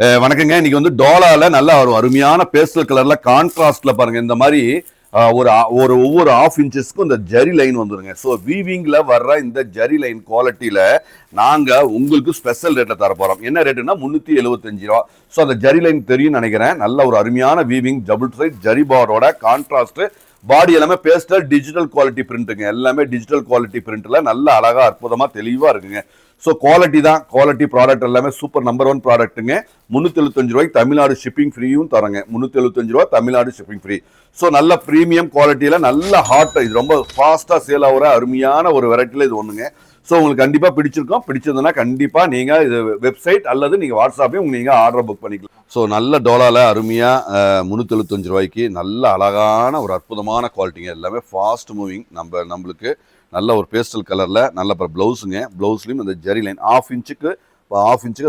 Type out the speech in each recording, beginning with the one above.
வணக்கங்க. இன்னைக்கு வந்து டோலால நல்ல ஒரு அருமையான பேஸ்டல் கலர்ல கான்ட்ராஸ்ட்ல பாருங்க இந்த மாதிரி ஒரு ஒவ்வொரு ½ இன்ச்சஸ்க்கும் இந்த ஜரி லைன் வந்துருங்க. ஸோ வீவிங்ல வர்ற இந்த ஜரி லைன் குவாலிட்டியில நாங்க உங்களுக்கு ஸ்பெஷல் ரேட்ல தர போறோம். என்ன ரேட்டுன்னா 375 ரூபா. ஸோ அந்த ஜரி லைன் தெரியும் நினைக்கிறேன். நல்ல ஒரு அருமையான வீவிங் டபுள் சைட் ஜரி பார்டரோட கான்ட்ராஸ்ட் பாடி எல்லாமே பேஸ்டல் டிஜிட்டல் குவாலிட்டி பிரிண்ட்டுங்க. எல்லாமே டிஜிட்டல் குவாலிட்டி பிரிண்ட்ல நல்ல அழகா அற்புதமா தெளிவா இருக்குங்க. ஸோ குவாலிட்டி தான், குவாலிட்டி ப்ராடக்ட் எல்லாமே சூப்பர் நம்பர் 1 ப்ராடக்ட்டுங்க. 375 ரூபாய்க்கு தமிழ்நாடு ஷிப்பிங் ஃப்ரீயும் தரங்க. 375 ரூபா தமிழ்நாடு ஷிப்பிங் ஃப்ரீ. ஸோ நல்ல ப்ரீமியம் குவாலிட்டியில நல்ல ஹாட், இது ரொம்ப ஃபாஸ்டா சேல் ஆகிற அருமையான ஒரு வெரைட்டியில் இது ஒண்ணுங்க. ஸோ உங்களுக்கு கண்டிப்பா பிடிச்சிருக்கும். பிடிச்சதுன்னா கண்டிப்பா நீங்க இது வெப்சைட் அல்லது நீங்க வாட்ஸ்அப்லயும் நீங்க ஆர்டர் புக் பண்ணிக்கலாம். ஸோ நல்ல டோலால அருமையா 375 ரூபாய்க்கு நல்ல அழகான ஒரு அற்புதமான குவாலிட்டிங்க. எல்லாமே ஃபாஸ்ட் மூவிங். நம்மளுக்கு நல்ல ஒரு பேஸ்டல் கலர்ல நல்ல பிளவுஸுங்க. பிளவுஸ்லயும் அந்த ஜரி லைன் ½ இன்ச்சுக்கு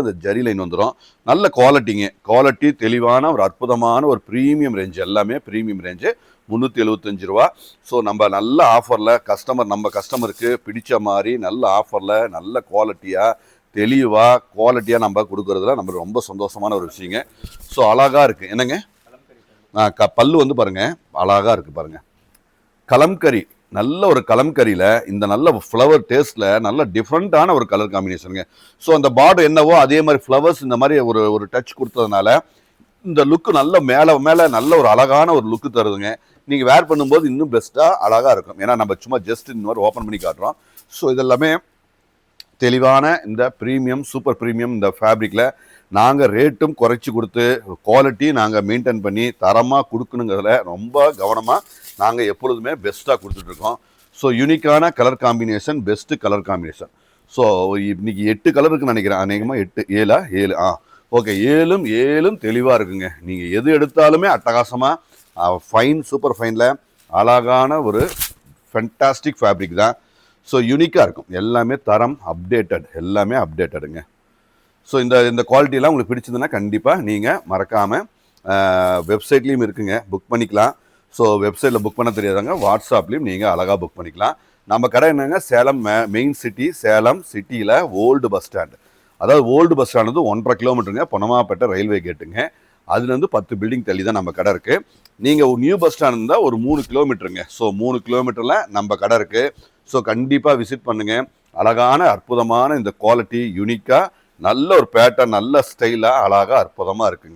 அந்த ஜரி லைன் வந்துடும். நல்ல குவாலிட்டிங்க. குவாலிட்டி தெளிவான ஒரு அற்புதமான ஒரு ப்ரீமியம் ரேஞ்ச். எல்லாமே ப்ரீமியம் ரேஞ்சு 375 ரூபா. ஸோ நம்ம நல்ல ஆஃபரில் நம்ம கஸ்டமருக்கு பிடிச்ச மாதிரி நல்ல ஆஃபரில் நல்ல குவாலிட்டியாக தெளிவாக குவாலிட்டியாக நம்ம கொடுக்குறதுல நம்ம ரொம்ப சந்தோஷமான ஒரு விஷயங்க. ஸோ அழகாக இருக்குது. என்னங்க பல்லு வந்து பாருங்கள் அழகாக இருக்குது பாருங்கள். கலம்கரி, நல்ல ஒரு கலம்கரியில் இந்த நல்ல ஃப்ளவர் டேஸ்ட்டில் நல்ல டிஃப்ரெண்ட்டான ஒரு கலர் காம்பினேஷனுங்க. ஸோ அந்த பார்டர் என்னவோ அதே மாதிரி ஃப்ளவர்ஸ் இந்த மாதிரி ஒரு டச் கொடுத்ததுனால இந்த லுக்கு நல்ல மேலே நல்ல ஒரு அழகான ஒரு லுக்கு தருதுங்க. நீங்கள் வேர் பண்ணும்போது இன்னும் பெஸ்ட்டாக அழகாக இருக்கும். ஏன்னா நம்ம சும்மா ஜஸ்ட் இந்த மாதிரி ஓப்பன் பண்ணி காட்டுறோம். ஸோ இதெல்லாமே தெளிவான இந்த ப்ரீமியம் சூப்பர் ப்ரீமியம் இந்த ஃபேப்ரிக்கில் நாங்கள் ரேட்டும் குறைச்சி கொடுத்து குவாலிட்டி நாங்கள் மெயின்டைன் பண்ணி தரமாக கொடுக்கணுங்கிறதுல ரொம்ப கவனமாக நாங்கள் எப்பொழுதுமே பெஸ்ட்டாக கொடுத்துட்ருக்கோம். ஸோ யூனிக்கான colour combination, best colour combination. So இன்னைக்கு 8 கலர் இருக்குன்னு நினைக்கிறேன். அநேகமாக 7 ஓகே, 7 தெளிவாக இருக்குங்க. நீங்கள் எது எடுத்தாலுமே அட்டகாசமாக ஃபைன் சூப்பர் ஃபைனில் அழகான ஒரு ஃபென்டாஸ்டிக் ஃபேப்ரிக் தான். ஸோ யூனிக்காக இருக்கும். எல்லாமே தரம் அப்டேட்டட், எல்லாமே அப்டேட்டடுங்க. ஸோ இந்த குவாலிட்டியெல்லாம் உங்களுக்கு பிடிச்சதுன்னா கண்டிப்பாக நீங்கள் மறக்காமல் வெப்சைட்லேயும் இருக்குங்க, புக் பண்ணிக்கலாம். ஸோ வெப்சைட்டில் புக் பண்ண தெரியாதாங்க, வாட்ஸ்அப்லேயும் நீங்கள் அழகாக புக் பண்ணிக்கலாம். நம்ம கடை என்னங்க, சேலம் மெயின் சிட்டி, சேலம் சிட்டியில் ஓல்டு பஸ் ஸ்டாண்டு. அதாவது ஓல்டு பஸ் ஸ்டாண்டு வந்து 1.5 கிலோமீட்டருங்க, பொன்னமாப்பேட்டை ரயில்வே கேட்டுங்க. அதுலேருந்து 10 பில்டிங் தள்ளி தான் நம்ம கடை இருக்குது. நீங்கள் நியூ பஸ் ஸ்டாண்ட் இருந்தால் ஒரு 3 கிலோமீட்டருங்க. ஸோ 3 கிலோமீட்டரில் நம்ம கடை இருக்குது. ஸோ கண்டிப்பாக விசிட் பண்ணுங்கள். அழகான அற்புதமான இந்த குவாலிட்டி யூனிக்காக நல்ல ஒரு பேட்டர்ன், நல்ல ஸ்டைலாக அழகாக அற்புதமாக இருக்குங்க.